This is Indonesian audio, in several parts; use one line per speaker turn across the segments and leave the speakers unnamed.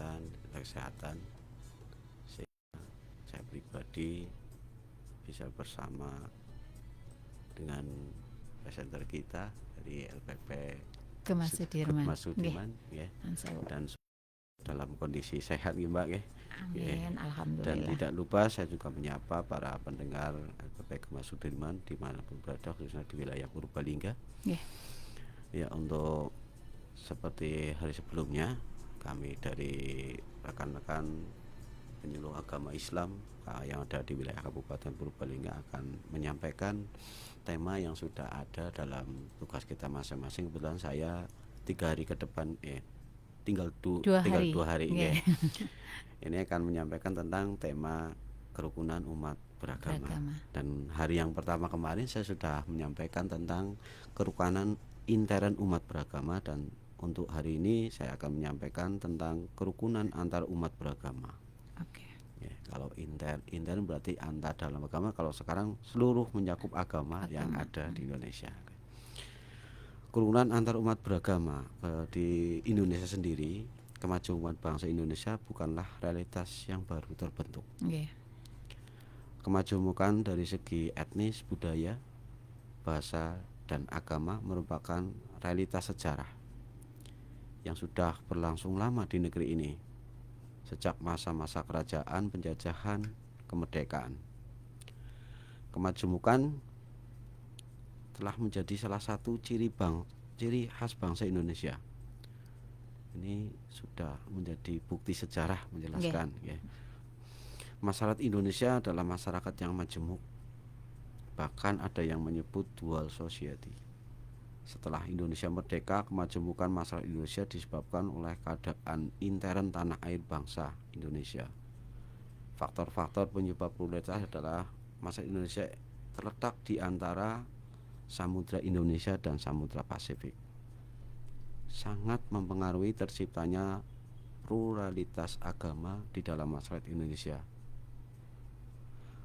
kegiatan kesehatan, sehingga saya pribadi bisa bersama dengan presenter kita dari LPP
Kemas Sudirman.
Mas
Nggih,
Sudiman ya,
Ansewu.
dan dalam kondisi sehat nih Mbak ya.
Amin,
Dan
alhamdulillah.
tidak lupa saya juga menyapa para pendengar LPP Mas Sudirman dimanapun berada, khususnya di wilayah Purbalingga.
Nggih.
Ya, untuk seperti hari sebelumnya, kami dari rekan-rekan penyuluh agama Islam yang ada di wilayah Kabupaten Purbalingga akan menyampaikan tema yang sudah ada dalam tugas kita masing-masing. Kebetulan saya 3 hari ke depan tinggal
2 hari.
2 hari
Nggih.
ini akan menyampaikan tentang tema kerukunan umat beragama.
Beragama.
Dan hari yang pertama kemarin saya sudah menyampaikan tentang kerukunan intern umat beragama, dan untuk hari ini saya akan menyampaikan tentang kerukunan antar umat beragama.
Oke.
Ya, kalau intern berarti antar dalam agama, kalau sekarang seluruh mencakup agama yang ada di Indonesia. Kerukunan antar umat beragama di Indonesia sendiri, kemajuan bangsa Indonesia bukanlah realitas yang baru terbentuk.
Nggih.
Kemajuan dari segi etnis, budaya, bahasa, dan agama merupakan realitas sejarah yang sudah berlangsung lama di negeri ini sejak masa-masa kerajaan, penjajahan, kemerdekaan. Kemajuan telah menjadi salah satu ciri khas bangsa Indonesia. Ini sudah menjadi bukti sejarah menjelaskan ya. Masyarakat Indonesia adalah masyarakat yang majemuk. Bahkan ada yang menyebut dual society. Setelah Indonesia merdeka, kemajemukan masyarakat Indonesia disebabkan oleh keadaan intern tanah air bangsa Indonesia. Faktor-faktor penyebab pluralitas adalah masyarakat Indonesia terletak di antara Samudra Indonesia dan Samudra Pasifik, sangat mempengaruhi terciptanya pluralitas agama di dalam masyarakat Indonesia.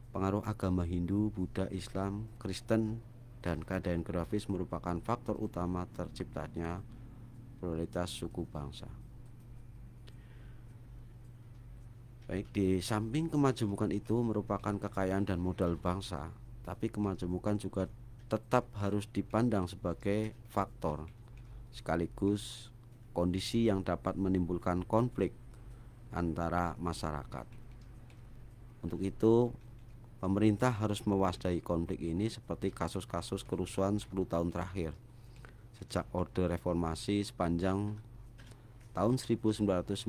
Pengaruh agama Hindu, Buddha, Islam, Kristen, dan keadaan geografis merupakan faktor utama terciptanya pluralitas suku bangsa. Baik, di samping kemajemukan itu merupakan kekayaan dan modal bangsa, tapi kemajemukan juga tetap harus dipandang sebagai faktor sekaligus kondisi yang dapat menimbulkan konflik antara masyarakat. Untuk itu, pemerintah harus mewaspadai konflik ini seperti kasus-kasus kerusuhan 10 tahun terakhir sejak Orde Reformasi sepanjang tahun 1990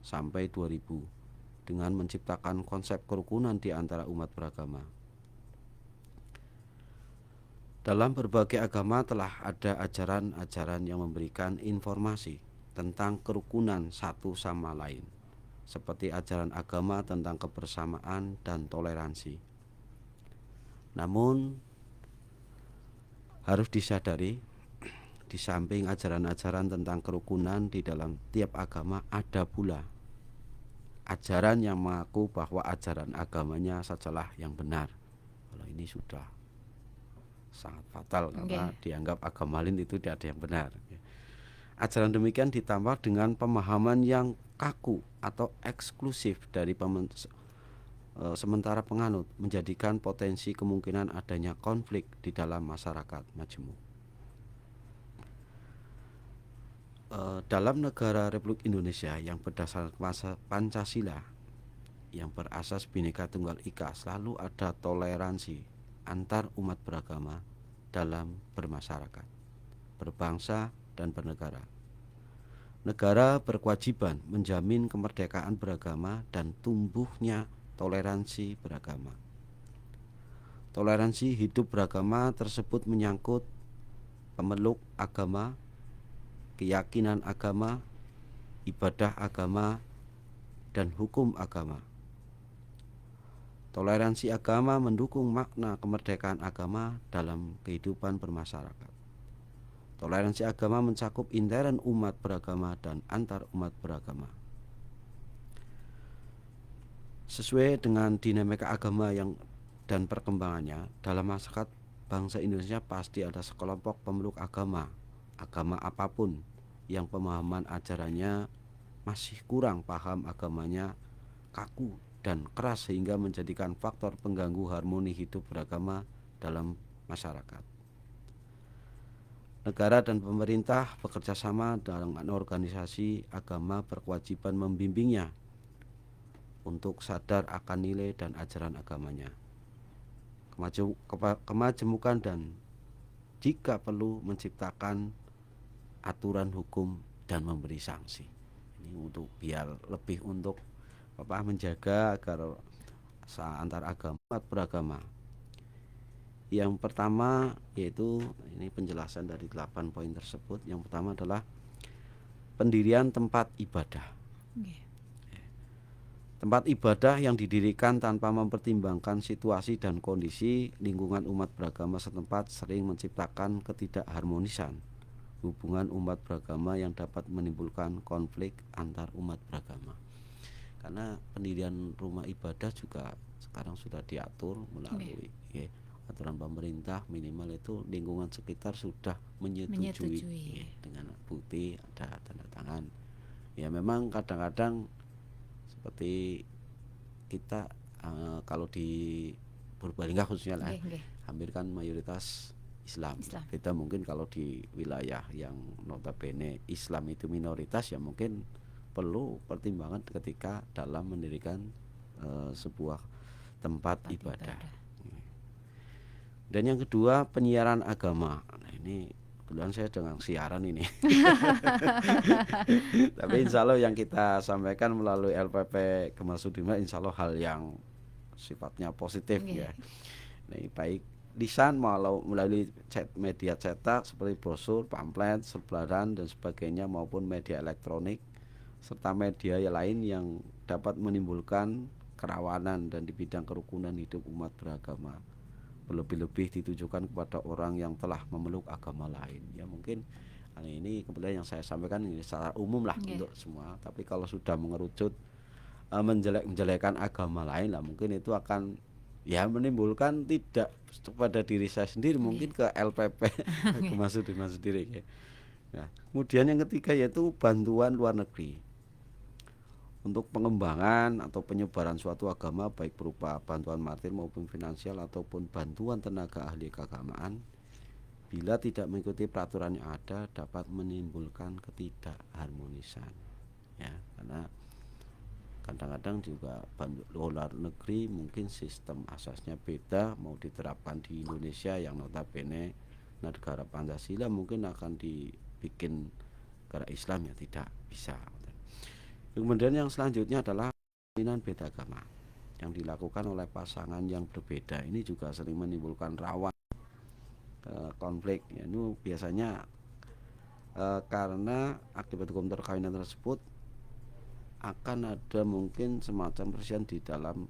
sampai 2000 dengan menciptakan konsep kerukunan di antara umat beragama. Dalam berbagai agama telah ada ajaran-ajaran yang memberikan informasi tentang kerukunan satu sama lain, seperti ajaran agama tentang kebersamaan dan toleransi. Namun harus disadari, di samping ajaran-ajaran tentang kerukunan di dalam tiap agama, ada pula ajaran yang mengaku bahwa ajaran agamanya sajalah yang benar. Kalau ini sudah sangat fatal karena dianggap agama lain itu tidak ada yang benar. Ajaran demikian ditambah dengan pemahaman yang kaku atau eksklusif dari sementara penganut menjadikan potensi kemungkinan adanya konflik di dalam masyarakat majemuk. Dalam negara Republik Indonesia yang berdasarkan Pancasila yang berasas Bhinneka Tunggal Ika, selalu ada toleransi antar umat beragama dalam bermasyarakat, berbangsa, dan bernegara. Negara berkewajiban menjamin kemerdekaan beragama dan tumbuhnya toleransi beragama. Toleransi hidup beragama tersebut menyangkut pemeluk agama, keyakinan agama, ibadah agama, dan hukum agama. Toleransi agama mendukung makna kemerdekaan agama dalam kehidupan bermasyarakat. Toleransi agama mencakup intern umat beragama dan antar umat beragama. Sesuai dengan dinamika agama dan perkembangannya, dalam masyarakat bangsa Indonesia pasti ada sekelompok pemeluk agama apapun yang pemahaman ajarannya masih kurang paham agamanya, kaku dan keras sehingga menjadikan faktor pengganggu harmoni hidup beragama dalam masyarakat. Negara dan pemerintah bekerja sama dengan organisasi agama berkewajiban membimbingnya untuk sadar akan nilai dan ajaran agamanya, kemajemukan dan jika perlu menciptakan aturan hukum dan memberi sanksi. Ini untuk biar lebih untuk menjaga agar antar agama beragama. Yang pertama yaitu ini penjelasan dari 8 poin tersebut. Yang pertama adalah pendirian tempat ibadah. Tempat ibadah yang didirikan tanpa mempertimbangkan situasi dan kondisi lingkungan umat beragama setempat sering menciptakan ketidakharmonisan hubungan umat beragama yang dapat menimbulkan konflik antar umat beragama. Karena pendirian rumah ibadah juga sekarang sudah diatur melalui aturan pemerintah, minimal itu lingkungan sekitar sudah menyetujui. Dengan bukti ada tanda tangan. Ya memang kadang-kadang seperti kita kalau di Purbalingga khususnya lah, hampir kan mayoritas Islam. Beda mungkin kalau di wilayah yang notabene Islam itu minoritas, ya mungkin perlu pertimbangan ketika dalam mendirikan sebuah tempat ibadah. Dan yang kedua, penyiaran agama. Nah ini kebetulan saya dengan siaran ini. Tapi insya Allah yang kita sampaikan melalui LPP Gemah Sudirman insya Allah hal yang sifatnya positif ya. Nah, baik lisan melalui media cetak seperti brosur, pamflet, selebaran dan sebagainya, maupun media elektronik serta media lain yang dapat menimbulkan kerawanan dan di bidang kerukunan hidup umat beragama, lebih-lebih ditujukan kepada orang yang telah memeluk agama lain. Ya mungkin ini kebetulan yang saya sampaikan ini secara umum lah untuk semua. Tapi kalau sudah mengerucut menjelek-menjelekan agama lain lah, mungkin itu akan ya menimbulkan tidak kepada diri saya sendiri, mungkin ke LPP Gemah Sudirman sendiri ya. Nah, kemudian yang ketiga yaitu bantuan luar negeri untuk pengembangan atau penyebaran suatu agama, baik berupa bantuan material maupun finansial ataupun bantuan tenaga ahli keagamaan, bila tidak mengikuti peraturan yang ada dapat menimbulkan ketidakharmonisan ya. Karena kadang-kadang juga luar negeri mungkin sistem asasnya beda, mau diterapkan di Indonesia yang notabene negara Pancasila mungkin akan dibikin negara Islam ya tidak bisa. Kemudian yang selanjutnya adalah perkawinan beda agama yang dilakukan oleh pasangan yang berbeda. Ini juga sering menimbulkan rawan konflik ya. Ini biasanya karena akibat hukum perkawinan tersebut akan ada mungkin semacam perselisihan di dalam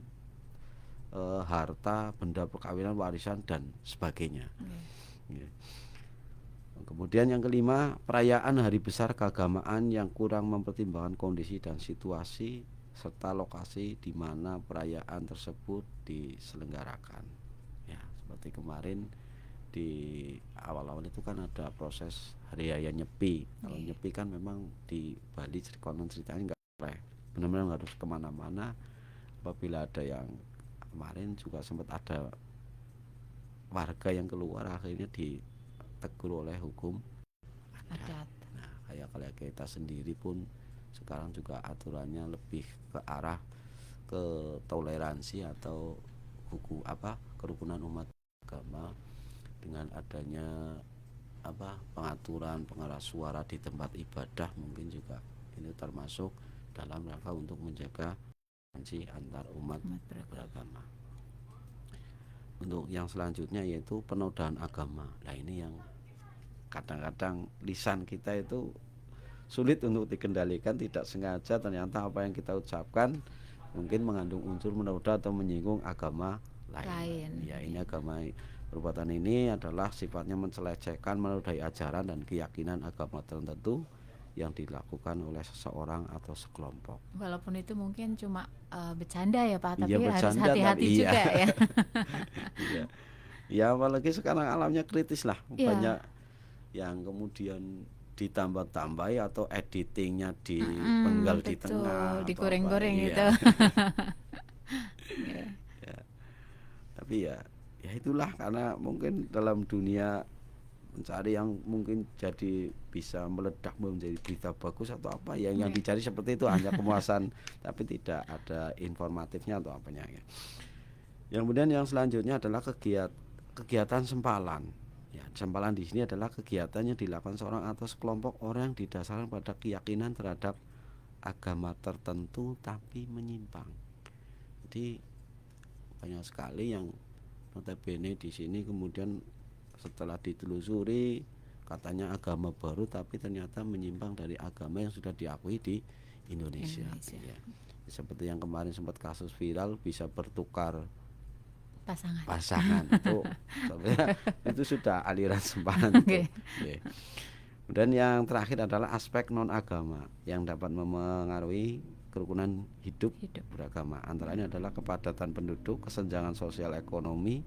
harta, benda perkawinan, warisan dan sebagainya. Kemudian yang kelima, perayaan hari besar keagamaan yang kurang mempertimbangkan kondisi dan situasi serta lokasi di mana perayaan tersebut diselenggarakan. Ya, seperti kemarin di awal-awal itu kan ada proses hari raya Nyepi. Kalau Nyepi kan memang di Bali konon ceritanya nggak boleh, benar-benar harus kemana-mana. Apabila ada yang kemarin juga sempat ada warga yang keluar, akhirnya ditegur oleh hukum adat. Nah, kayak kita sendiri pun sekarang juga aturannya lebih ke arah ke toleransi atau kerukunan umat agama dengan adanya pengaturan pengeras suara di tempat ibadah, mungkin juga ini termasuk dalam rangka untuk menjaga toleransi antar umat beragama. Untuk yang selanjutnya yaitu penodaan agama. Nah ini yang kadang-kadang lisan kita itu sulit untuk dikendalikan, tidak sengaja ternyata apa yang kita ucapkan mungkin mengandung unsur menoda atau menyinggung agama lain. Ya ini agama, perbuatan ini adalah sifatnya mencelecehkan, menodai ajaran dan keyakinan agama tertentu yang dilakukan oleh seseorang atau sekelompok.
Walaupun itu mungkin cuma bercanda ya Pak, tapi
bercanda,
harus hati-hati juga ya.
Ya apalagi sekarang alamnya kritis lah, banyak yang kemudian ditambah-tambahi atau editingnya dipenggal di
betul,
tengah atau apa.
digoreng-goreng
Iya.
gitu. Iya.
Ya, tapi ya itulah, karena mungkin dalam dunia mencari yang mungkin jadi bisa meledak menjadi berita bagus atau apa yang
Iya.
dicari seperti itu, hanya kemuasan tapi tidak ada informatifnya atau apanya ya. Yang kemudian yang selanjutnya adalah kegiatan sempalan. Ya, sempalan di sini adalah kegiatan yang dilakukan seorang atau sekelompok orang yang didasarkan pada keyakinan terhadap agama tertentu tapi menyimpang. Jadi banyak sekali yang notabene di sini kemudian setelah ditelusuri katanya agama baru tapi ternyata menyimpang dari agama yang sudah diakui di Indonesia. Ya. Seperti yang kemarin sempat kasus viral bisa bertukar pasangan itu sebenarnya itu sudah aliran sempalan itu. Ya. Dan yang terakhir adalah aspek non agama yang dapat memengaruhi kerukunan hidup beragama. Antara lain adalah kepadatan penduduk, kesenjangan sosial ekonomi,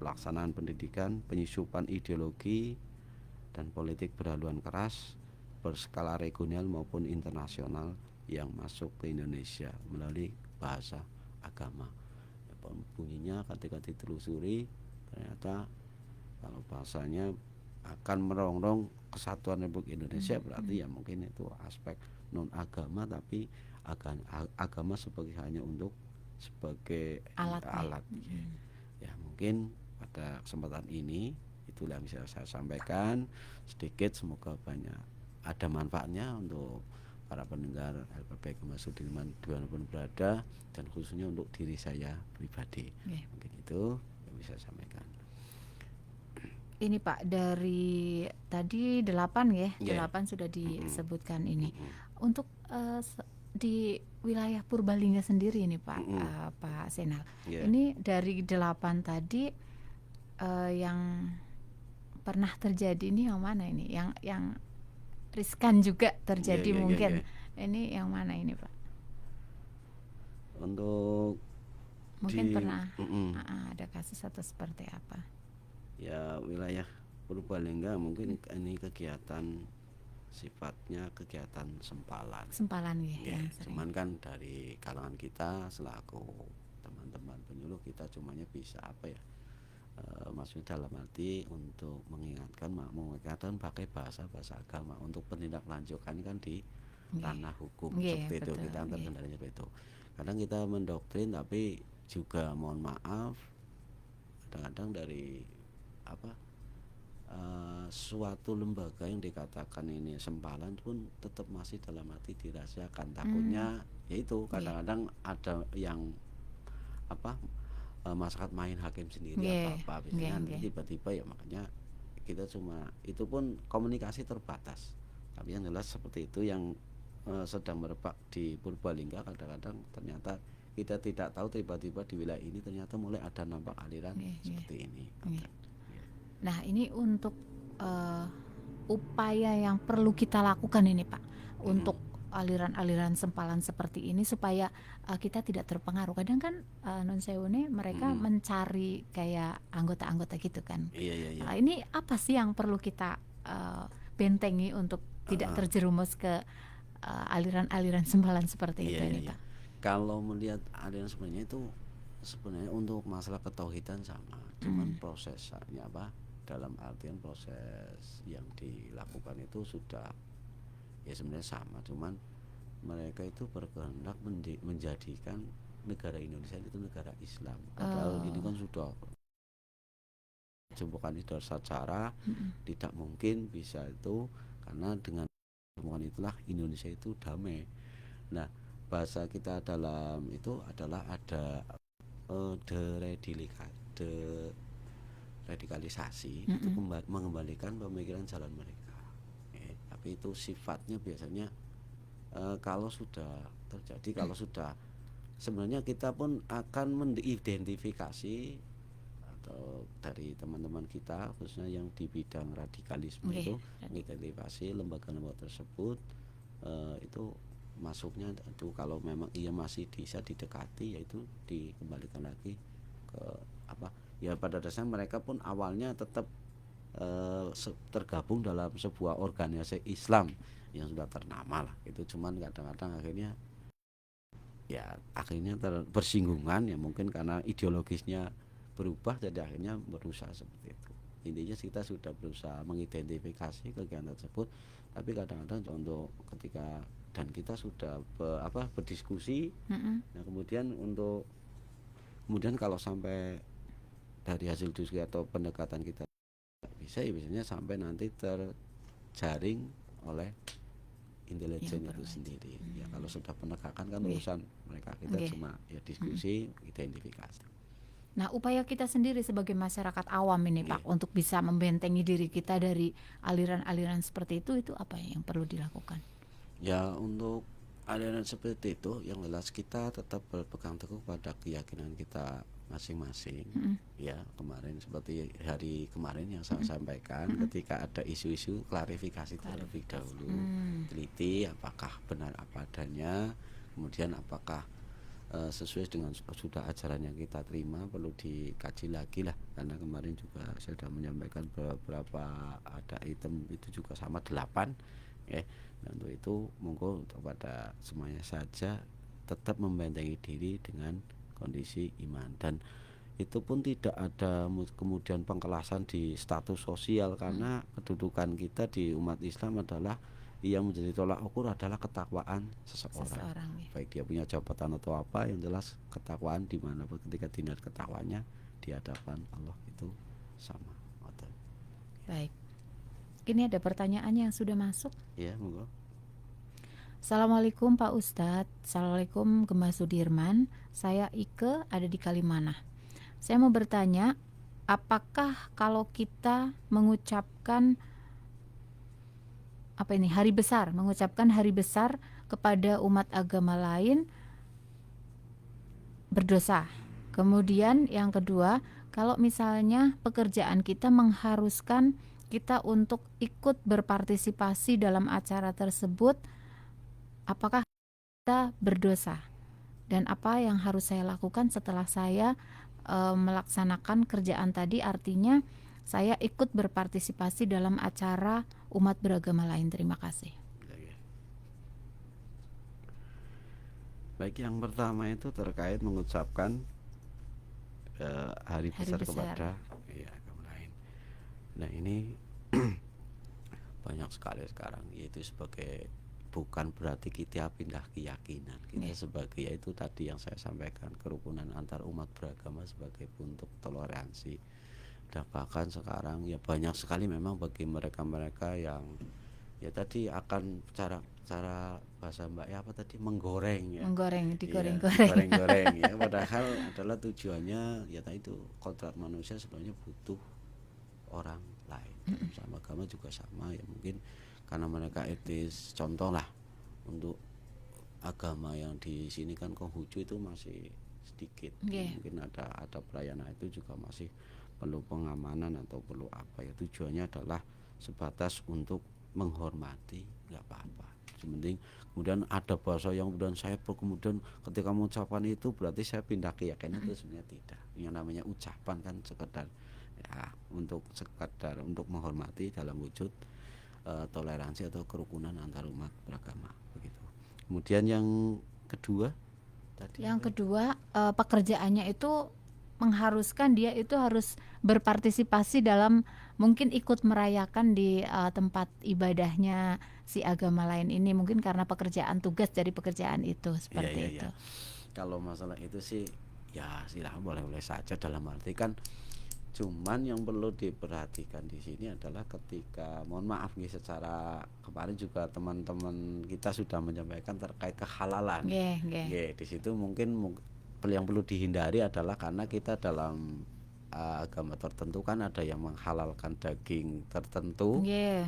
pelaksanaan pendidikan, penyusupan ideologi dan politik berhaluan keras berskala regional maupun internasional yang masuk ke Indonesia melalui bahasa agama. Bunyinya ketika ditelusuri ternyata kalau bahasanya akan merongrong kesatuan Republik Indonesia, berarti ya mungkin itu aspek non agama, tapi agama sebagai hanya untuk sebagai alat. Ya mungkin pada kesempatan ini itulah yang bisa saya sampaikan sedikit, semoga banyak ada manfaatnya untuk para pendengar LPP Agama Sudirman dimanapun berada, dan khususnya untuk diri saya pribadi. Mungkin itu yang bisa saya sampaikan.
Ini Pak, dari tadi 8 ya, 8 sudah disebutkan ini. Untuk di wilayah Purbalingga sendiri ini Pak, Pak Zainal. Ini dari 8 tadi yang pernah terjadi ini yang mana ini? Yang riskan juga terjadi mungkin. Ini yang mana ini Pak?
Untuk
mungkin pernah ada kasus atau seperti apa?
Ya wilayah Purbalingga mungkin ini kegiatan sifatnya kegiatan sempalan ya, cuman kan dari kalangan kita selaku teman-teman penyuluh kita cumanya bisa apa ya, maksudnya dalam arti untuk mengingatkan pakai bahasa agama untuk penindaklanjutan kan di ranah hukum seperti itu, kita terkendalinya seperti itu. Kadang kita mendoktrin tapi juga mohon maaf kadang-kadang dari suatu lembaga yang dikatakan ini sempalan pun tetap masih dalam arti dirahasiakan. Takutnya yaitu kadang-kadang ada yang masyarakat main hakim sendiri apa biasanya tiba-tiba ya, makanya kita cuma itu pun komunikasi terbatas. Tapi yang jelas seperti itu yang sedang merebak di Purbalingga, kadang-kadang ternyata kita tidak tahu tiba-tiba di wilayah ini ternyata mulai ada nampak aliran seperti ini.
Nah ini untuk upaya yang perlu kita lakukan ini Pak, untuk aliran-aliran sempalan seperti ini supaya kita tidak terpengaruh. Kadang kan non sewune mereka mencari kayak anggota-anggota gitu kan. Ini apa sih yang perlu kita bentengi untuk tidak terjerumus ke aliran-aliran sempalan seperti itu ini Pak?
Kalau melihat aliran sebenarnya itu sebenarnya untuk masalah ketauhidan sama, cuman prosesnya dalam artian proses yang dilakukan itu sudah ya sebenarnya sama, cuman mereka itu berkehendak menjadikan negara Indonesia itu negara Islam, padahal ini kan sudah jempukan itu secara tidak mungkin bisa itu, karena dengan jempukan itulah Indonesia itu damai. Nah bahasa kita dalam itu adalah ada deradikalisasi, itu mengembalikan pemikiran jalan mereka. Tapi itu sifatnya biasanya kalau sudah terjadi, kalau sudah sebenarnya kita pun akan mengidentifikasi atau dari teman-teman kita khususnya yang di bidang radikalisme itu mengidentifikasi lembaga-lembaga tersebut itu masuknya itu kalau memang ia masih bisa didekati, yaitu dikembalikan lagi ke ya pada dasarnya mereka pun awalnya tetap tergabung dalam sebuah organisasi Islam yang sudah ternama lah. Itu cuman kadang-kadang akhirnya ya akhirnya bersinggungan ya, mungkin karena ideologisnya berubah, jadi akhirnya berusaha seperti itu. Intinya kita sudah berusaha mengidentifikasi kegiatan tersebut, tapi kadang-kadang untuk ketika dan kita sudah berdiskusi. Nah kemudian kalau sampai dari hasil diskusi atau pendekatan kita bisa ya biasanya sampai nanti terjaring oleh intelijen itu sendiri. Ya kalau sudah penegakan kan urusan mereka, kita cuma ya diskusi, identifikasi.
Nah, upaya kita sendiri sebagai masyarakat awam ini Pak untuk bisa membentengi diri kita dari aliran-aliran seperti itu apa yang perlu dilakukan?
Ya untuk aliran seperti itu yang jelas kita tetap berpegang teguh pada keyakinan kita masing-masing. Ya kemarin seperti hari kemarin yang saya sampaikan, ketika ada isu-isu klarifikasi terlebih dahulu, teliti apakah benar apa adanya, kemudian apakah sesuai dengan sudah ajaran yang kita terima, perlu dikaji lagi lah, karena kemarin juga saya sudah menyampaikan beberapa ada item itu juga sama 8 ya. Nah, untuk itu monggo kepada semuanya saja tetap membentengi diri dengan kondisi iman, dan itu pun tidak ada kemudian pengkelasan di status sosial, karena kedudukan kita di umat Islam adalah yang menjadi tolak ukur adalah ketakwaan seseorang ya. Baik dia punya jabatan atau apa, yang jelas ketakwaan dimanapun ketika dilihat ketakwanya di hadapan Allah itu sama.
Baik, ini ada pertanyaan yang sudah masuk.
Ya monggo.
Assalamualaikum Pak Ustadz. Assalamualaikum Gemma Sudirman. Saya Ike, ada di Kalimanah. Saya mau bertanya, apakah kalau kita mengucapkan mengucapkan hari besar kepada umat agama lain berdosa? Kemudian yang kedua, kalau misalnya pekerjaan kita mengharuskan kita untuk ikut berpartisipasi dalam acara tersebut, apakah kita berdosa? Dan apa yang harus saya lakukan setelah saya melaksanakan kerjaan tadi, artinya saya ikut berpartisipasi dalam acara umat beragama lain. Terima kasih.
Baik, yang pertama itu terkait mengucapkan hari besar kepada agama lain. Nah ini banyak sekali sekarang, yaitu sebagai bukan berarti kita pindah keyakinan, kita sebagai yaitu tadi yang saya sampaikan, kerukunan antar umat beragama sebagai bentuk toleransi. Dan bahkan sekarang ya banyak sekali memang bagi mereka-mereka yang ya tadi akan cara bahasa Mbak ya apa tadi menggoreng ya, digoreng ya, padahal adalah tujuannya ya tadi itu kodrat manusia sebenarnya butuh orang lain. Sama agama juga sama ya, mungkin karena mereka etis, contoh lah untuk agama yang di sini kan Konghucu itu masih sedikit, mungkin ada perayaan itu juga masih perlu pengamanan atau perlu apa ya, tujuannya adalah sebatas untuk menghormati, nggak apa-apa. Sementing kemudian ada bahasa yang kemudian saya kemudian ketika mengucapkan itu berarti saya pindah keyakinan, itu sebenarnya tidak. Yang namanya ucapan kan sekedar ya sekedar untuk menghormati dalam wujud toleransi atau kerukunan antar umat beragama begitu. Kemudian yang kedua tadi
pekerjaannya itu mengharuskan dia itu harus berpartisipasi dalam mungkin ikut merayakan di tempat ibadahnya si agama lain ini, mungkin karena pekerjaan tugas dari pekerjaan itu seperti itu.
Kalau masalah itu sih ya silahkan boleh-boleh saja, dalam arti kan cuman yang perlu diperhatikan di sini adalah ketika mohon maaf nih, secara kemarin juga teman-teman kita sudah menyampaikan terkait kehalalan. Di situ mungkin yang perlu dihindari adalah karena kita dalam agama tertentu kan ada yang menghalalkan daging tertentu,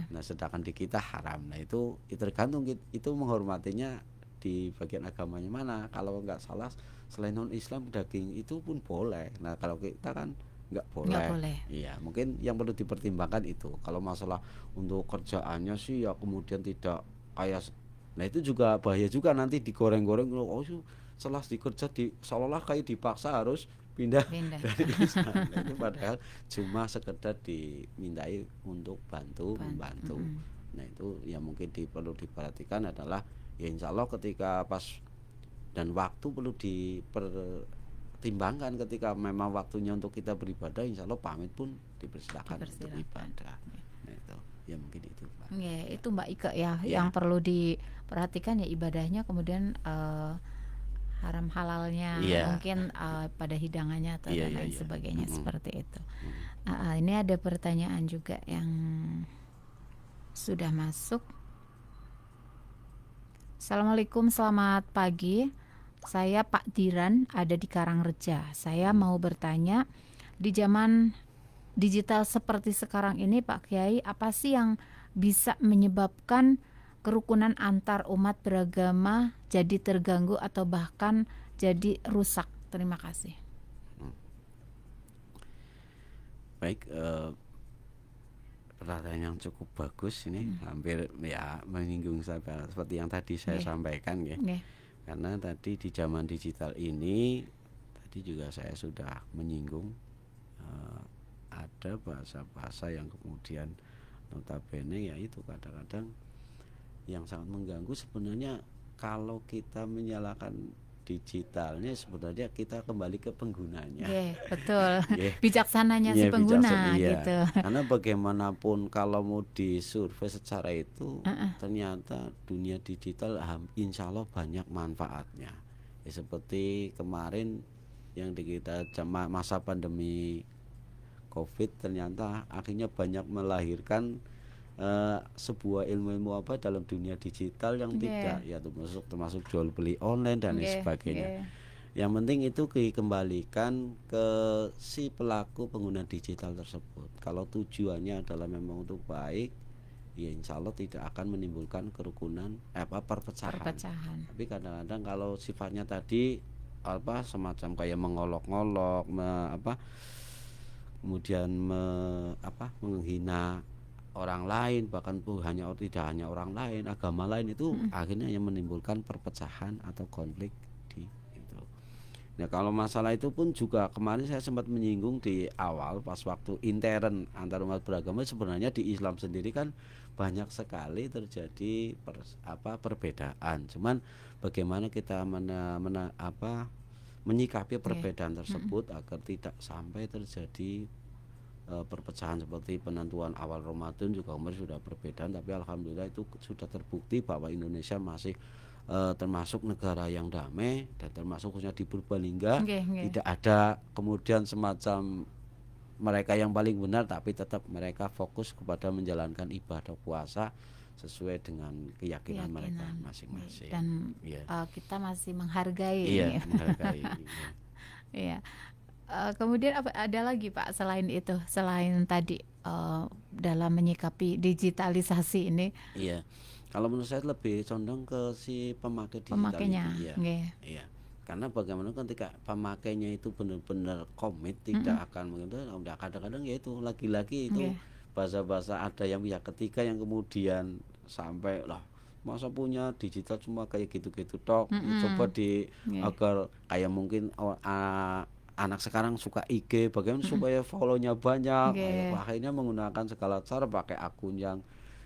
nah sedangkan di kita haram. Nah itu tergantung itu menghormatinya di bagian agamanya mana. Kalau nggak salah selain non Islam daging itu pun boleh. Nah kalau kita kan nggak boleh. Iya, mungkin yang perlu dipertimbangkan itu. Kalau masalah untuk kerjaannya sih ya kemudian tidak kayak, nah itu juga bahaya juga, nanti digoreng-goreng setelah dikerja seolah-olah kayak dipaksa harus pindah
Pindah.
dari Islam. Nah, itu padahal cuma sekedar dimintai untuk membantu. Nah itu yang mungkin perlu diperhatikan adalah ya insya Allah ketika pas dan waktu perlu dipertimbangkan ketika memang waktunya untuk kita beribadah, insya Allah pamit pun dipersilakan untuk ibadah. Nah itu ya mungkin itu Pak.
Itu Mbak Ike ya, yang perlu diperhatikan ya ibadahnya, kemudian haram halalnya, mungkin pada hidangannya atau dan lain sebagainya seperti itu. Ini ada pertanyaan juga yang sudah masuk. Assalamualaikum, selamat pagi. Saya Pak Diran, ada di Karangreja. Saya mau bertanya, di zaman digital seperti sekarang ini Pak Kiai, apa sih yang bisa menyebabkan kerukunan antar umat beragama jadi terganggu atau bahkan jadi rusak? Terima kasih.
Baik, pertanyaan yang cukup bagus ini, hampir ya menyinggung seperti yang tadi saya sampaikan ya. Karena tadi di zaman digital ini tadi juga saya sudah menyinggung ada bahasa-bahasa yang kemudian notabene yaitu kadang-kadang yang sangat mengganggu. Sebenarnya kalau kita menyalahkan digitalnya, sebenarnya kita kembali ke penggunanya.
Betul. Bijaksananya si pengguna gitu.
Karena bagaimanapun kalau mau disurvei secara itu ternyata dunia digital insya Allah banyak manfaatnya. Ya, seperti kemarin yang di kita masa pandemi COVID, ternyata akhirnya banyak melahirkan sebuah ilmu apa dalam dunia digital yang tidak ya termasuk jual beli online dan lain sebagainya. Yang penting itu dikembalikan ke si pelaku pengguna digital tersebut. Kalau tujuannya adalah memang untuk baik, ya insya Allah tidak akan menimbulkan kerukunan perpecahan. Tapi kadang-kadang kalau sifatnya tadi semacam kayak mengolok-ngolok, kemudian menghina orang lain, bahkan tidak hanya orang lain, agama lain, itu akhirnya yang menimbulkan perpecahan atau konflik di itu. Nah kalau masalah itu pun juga kemarin saya sempat menyinggung di awal pas waktu intern antar umat beragama, sebenarnya di Islam sendiri kan banyak sekali terjadi perbedaan. Cuman bagaimana kita menyikapi perbedaan tersebut agar tidak sampai terjadi perpecahan. Seperti penentuan awal Ramadan juga kemarin sudah perbedaan, tapi alhamdulillah itu sudah terbukti bahwa Indonesia masih termasuk negara yang damai, dan termasuk khususnya di Purbalingga tidak ada kemudian semacam mereka yang paling benar, tapi tetap mereka fokus kepada menjalankan ibadah puasa sesuai dengan keyakinan mereka masing-masing.
Dan kita masih menghargai.
Menghargai.
Kemudian ada lagi Pak selain itu, selain tadi dalam menyikapi digitalisasi ini?
Iya, kalau menurut saya lebih condong ke si pemakai digital
pemakainya.
Iya. Karena bagaimana ketika pemakainya itu benar-benar komit, tidak akan mengenal. Kadang-kadang ya itu lagi-lagi itu bahasa-bahasa ada yang pihak ketiga yang kemudian sampai lah masa punya digital cuma kayak gitu-gitu tok. Coba agar kayak mungkin anak sekarang suka IG, bagaimana supaya follow-nya banyak, akhirnya menggunakan segala cara, pakai akun yang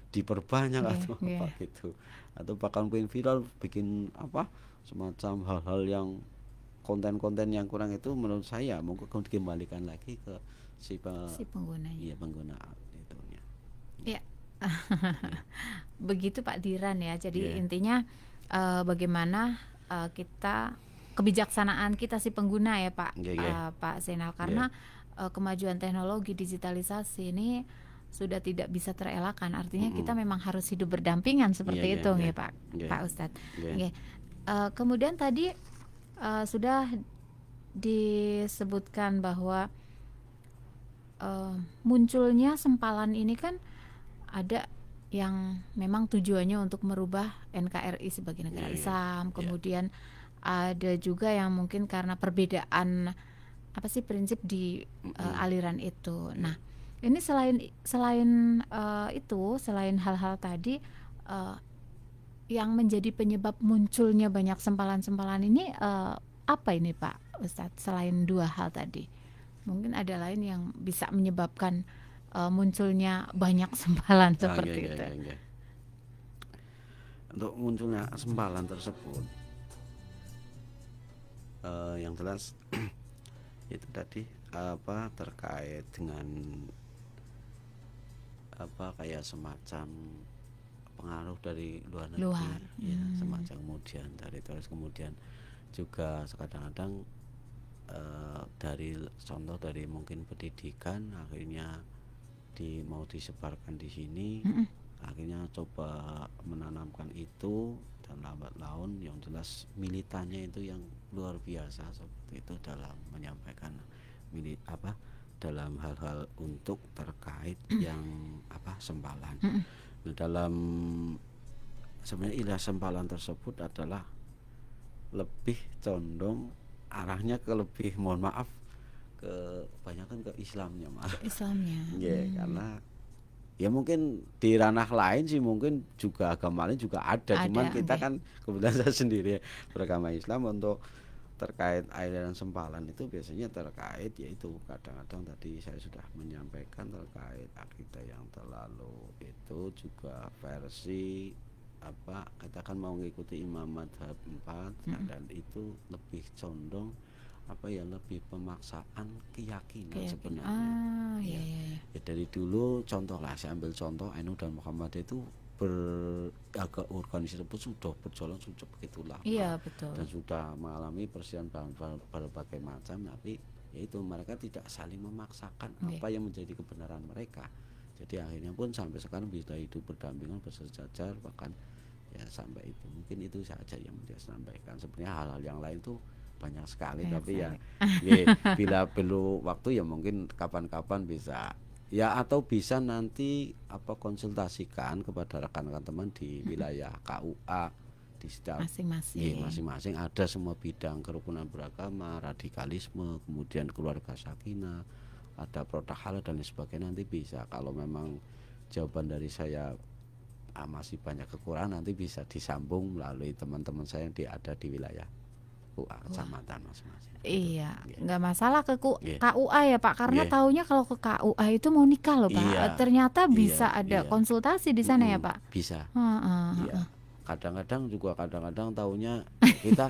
diperbanyak atau apa gitu, atau bahkan pengen viral, bikin semacam hal-hal yang konten-konten yang kurang. Itu menurut saya mungkin dikembalikan lagi ke si penggunanya. Iya, pengguna itunya.
Iya. Begitu Pak Diran ya. Jadi intinya bagaimana kita kebijaksanaan kita si pengguna ya Pak Pak Zainal, karena kemajuan teknologi digitalisasi ini sudah tidak bisa terelakkan. Artinya kita memang harus hidup berdampingan seperti itu ya Pak Ustadz. Kemudian tadi sudah disebutkan bahwa munculnya sempalan ini kan ada yang memang tujuannya untuk merubah NKRI sebagai negara Islam, kemudian ada juga yang mungkin karena perbedaan prinsip di aliran itu. Nah, ini selain itu, selain hal-hal tadi yang menjadi penyebab munculnya banyak sempalan-sempalan ini, apa ini Pak Ustadz, selain dua hal tadi? Mungkin ada lain yang bisa menyebabkan munculnya banyak sempalan seperti itu.
Ya. Untuk munculnya sempalan tersebut, yang jelas itu tadi terkait dengan kayak semacam pengaruh dari luar negeri, ya, semacam kemudian dari terus kemudian juga kadang-kadang dari contoh dari mungkin pendidikan akhirnya mau disebarkan di sini, akhirnya coba menanamkan itu dan lambat laun yang jelas militannya itu yang luar biasa seperti itu dalam menyampaikan dalam hal-hal untuk terkait yang sempalan. Nah, dalam sebenarnya ilah sempalan tersebut adalah lebih condong arahnya ke lebih, mohon maaf, kebanyakan ke Islamnya malah.
Islamnya.
Karena ya mungkin di ranah lain sih mungkin juga agama lain juga ada, cuman kita kan kebetulan saya sendiri beragama Islam. Untuk terkait aliran sempalan itu biasanya terkait yaitu kadang-kadang tadi saya sudah menyampaikan terkait akidah yang terlalu itu juga versi kita kan mau mengikuti imam madhab 4, dan itu lebih condong lebih pemaksaan keyakinan sebenarnya. Ya dari dulu contoh lah, saya ambil contoh NU dan Muhammad itu agak organisasi tersebut sudah berjalan sudah begitu lama,
betul.
Dan sudah mengalami persiapan berbagai macam, tapi yaitu mereka tidak saling memaksakan apa yang menjadi kebenaran mereka. Jadi akhirnya pun sampai sekarang bisa hidup berdampingan, bersejajar, bahkan ya sampai itu. Mungkin itu saja yang dia sampaikan. Sebenarnya hal-hal yang lain tuh banyak sekali, tapi ya bila perlu waktu ya mungkin kapan-kapan bisa ya, atau bisa nanti konsultasikan kepada rekan-rekan teman di wilayah KUA di setiap masing-masing ada semua bidang kerukunan beragama, radikalisme, kemudian keluarga sakinah, ada produk halal dan lain sebagainya. Nanti bisa, kalau memang jawaban dari saya masih banyak kekurangan, nanti bisa disambung melalui teman-teman saya yang ada di wilayah kecamatan masing-masing.
Iya, nggak masalah ke KUA ya Pak, karena taunya kalau ke KUA itu mau nikah loh Pak. Ternyata bisa ada konsultasi di sana ya Pak.
Bisa. Kadang-kadang taunya kita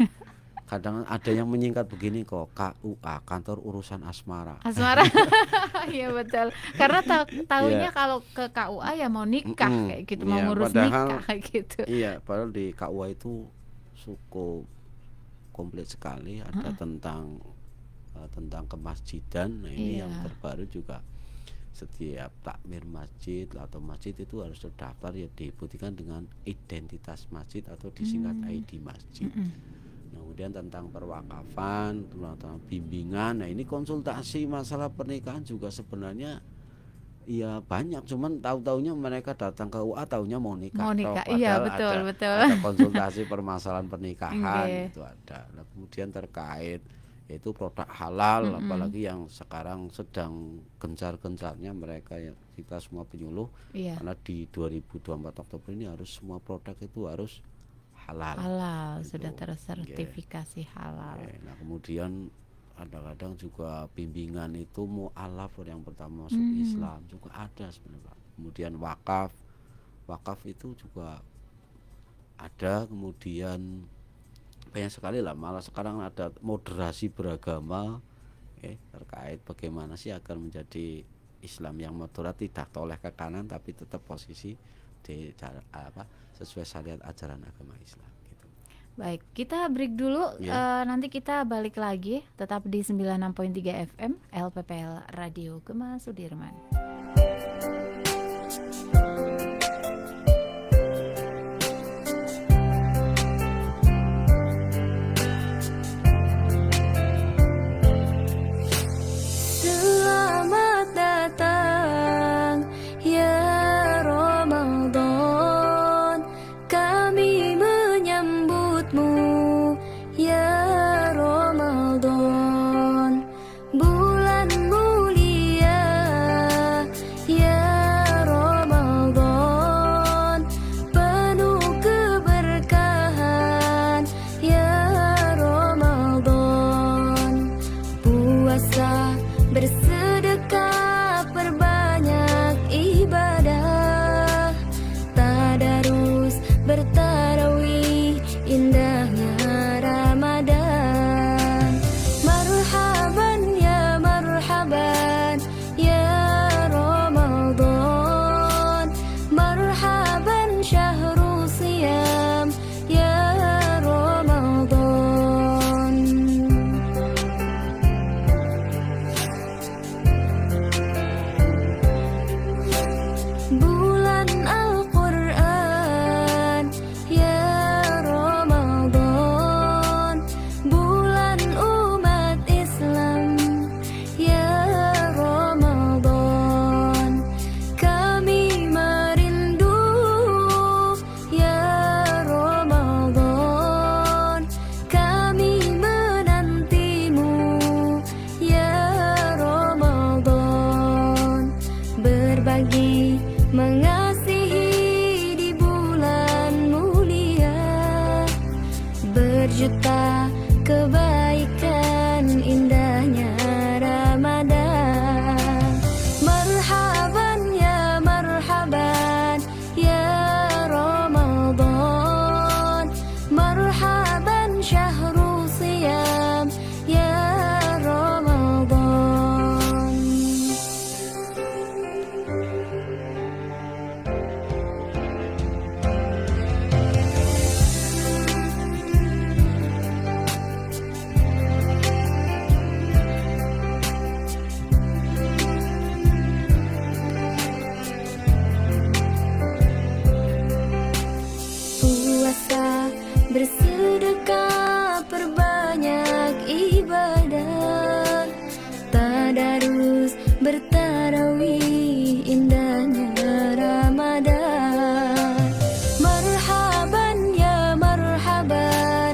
kadang ada yang menyingkat begini kok, KUA, kantor urusan asmara.
Iya betul. Karena taunya kalau ke KUA ya mau nikah kayak gitu, mau ngurus nikah kayak gitu.
Iya, padahal di KUA itu cukup komplit sekali, ada tentang kemasjidan. Nah ini yang terbaru juga, setiap takmir masjid atau masjid itu harus terdaftar, ya dibuktikan dengan identitas masjid atau disingkat ID masjid. Kemudian tentang perwakafan, tentang bimbingan. Nah ini konsultasi masalah pernikahan juga sebenarnya ya banyak, cuman tahu-taunya mereka datang ke UA taunya mau nikah.
Iya betul.
Ada konsultasi permasalahan pernikahan itu ada. Nah, kemudian terkait yaitu produk halal, apalagi yang sekarang sedang gencar-gencarnya mereka yang kita semua penyuluh, karena di 2024 Oktober ini harus semua produk itu harus halal gitu.
Sudah tersertifikasi halal.
Nah kemudian kadang-kadang juga bimbingan itu mu'alaf yang pertama masuk Islam juga ada sebenarnya. Kemudian wakaf itu juga ada. Kemudian banyak sekali lah, malah sekarang ada moderasi beragama terkait bagaimana sih agar menjadi Islam yang moderat, tidak toleh ke kanan tapi tetap posisi di sesuai syariat ajaran agama Islam.
Baik, kita break dulu, nanti kita balik lagi tetap di 96.3 FM LPPL Radio Gema Sudirman.
Selamat datang ya Ramadan, kami menyambutmu ya Ramadan, bulan mulia berjuta kebaikan, indahnya Ramadan. Marhaban ya marhaban ya Ramadan, marhaban syahrul siyam ya Ramadan. Puasa, bersedekah, perbanyak ibadah, tadarus, bertarawih, indahnya Ramadan. Marhaban ya Ramadan,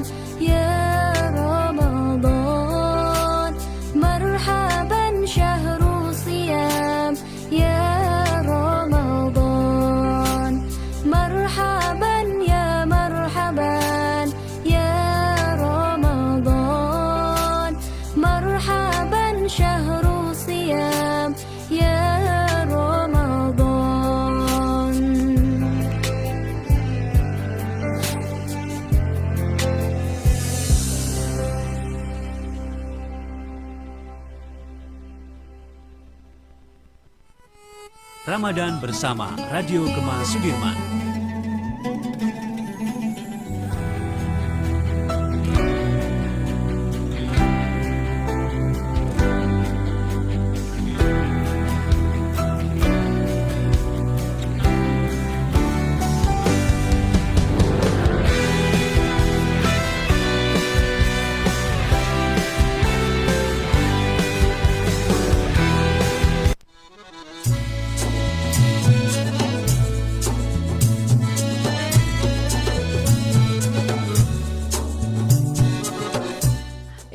marhaban syahrul siyam ya Ramadan, marhaban ya Ramadan, marhaban syahrul siyam ya Ramadan.
Ramadan bersama Radio Gema Sudirman.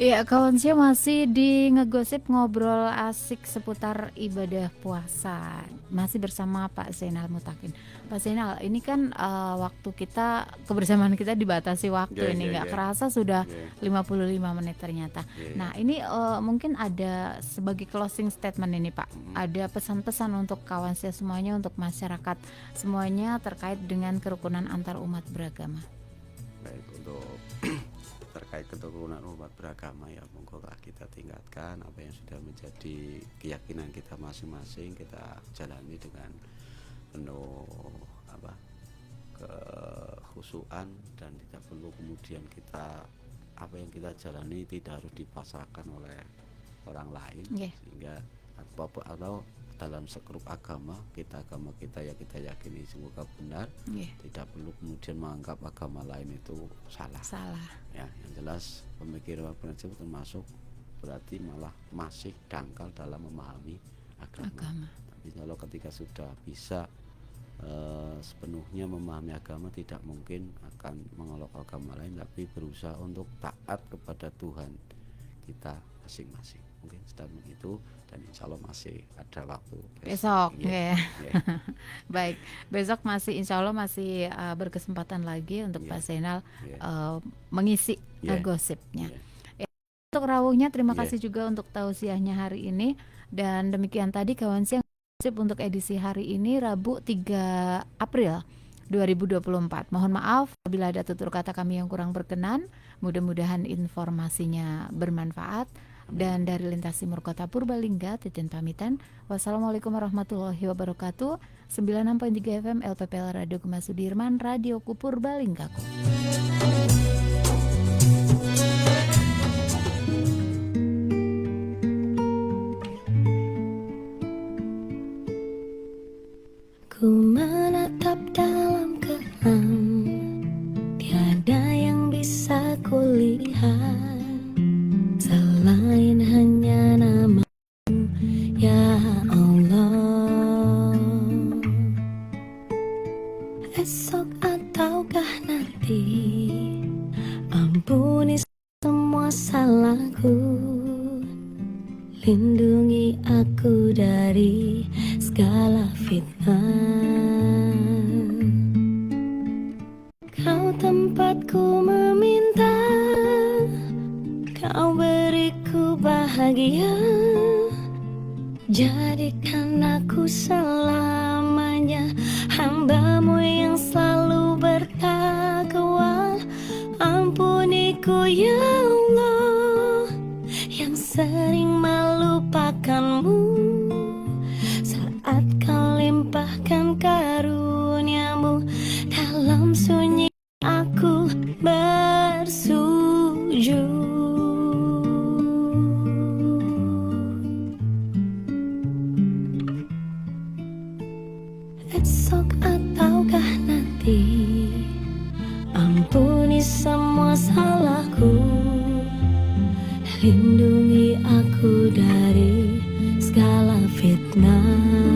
Ya, kawan saya masih di ngegosip ngobrol asik seputar ibadah puasa. Masih bersama Pak Zainal Mutakin. Pak Zainal, ini kan waktu kita, kebersamaan kita dibatasi waktu ini, nggak kerasa sudah 55 menit ternyata. Nah, ini mungkin ada sebagai closing statement ini Pak. Ada pesan-pesan untuk kawan saya semuanya, untuk masyarakat semuanya terkait dengan kerukunan antar umat beragama.
Baik, untuk terkait kerukunan umat beragama ya, monggolah kita tingkatkan apa yang sudah menjadi keyakinan kita masing-masing, kita jalani dengan penuh kekhusyuan, dan tidak perlu kemudian kita apa yang kita jalani tidak harus dipasarkan oleh orang lain, sehingga atau dalam sekrup agama kita ya kita yakini semoga benar, tidak perlu kemudian menganggap agama lain itu salah. Ya, yang jelas pemikiran prinsip termasuk berarti malah masih dangkal dalam memahami agama. Tapi kalau ketika sudah bisa sepenuhnya memahami agama, tidak mungkin akan mengolok agama lain, tapi berusaha untuk taat kepada Tuhan kita masing-masing. Mungkin statement itu, dan insya Allah masih ada waktu
besok. Baik, besok masih insya Allah masih berkesempatan lagi untuk Pak Zainal mengisi gosipnya. Untuk rawuhnya terima kasih juga untuk tausiahnya hari ini, dan demikian tadi kawan siang gosip untuk edisi hari ini Rabu 3 April 2024. Mohon maaf apabila ada tutur kata kami yang kurang berkenan. Mudah-mudahan informasinya bermanfaat. Dan dari Lintas Timur Kota Purbalingga, Titin pamitan. Wassalamualaikum warahmatullahi wabarakatuh. 96.3 FM LPPL Radio Gema Sudirman, Radioku Purbalinggaku.
Ku menatap dalam kelam, tiada yang bisa kulihat selain hanya nama-Mu, ya Allah. Esok ataukah nanti, ampuni semua salahku, lindungi aku dari segala fitnah. Kau tempatku meminta bahagia. Jadikan aku selamanya hamba-Mu yang selalu bertakwa. Ampuniku ya Allah, yang sering melupakan-Mu saat Kau limpahkan karunia-Mu. Dalam sunyi aku bersujud. Esok ataukah nanti, ampuni semua salahku. Lindungi aku dari segala fitnah.